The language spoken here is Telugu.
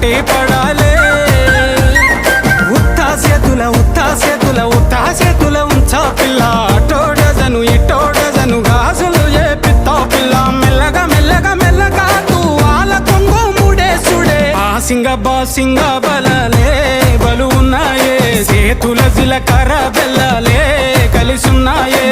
ఉట్టి పడాలే ఉత్తా చేతుల ఉంచా పిల్ల అటో డజను ఇటో డజను గాజులు ఏ పిత్తా పిల్ల మెల్లగా తూ ఆల కొంగు ముడేసుడే ఆ సింగ బలలే బలు ఉన్నాయే చేతుల జిలకర్ర బెల్లలే కలిసున్నాయే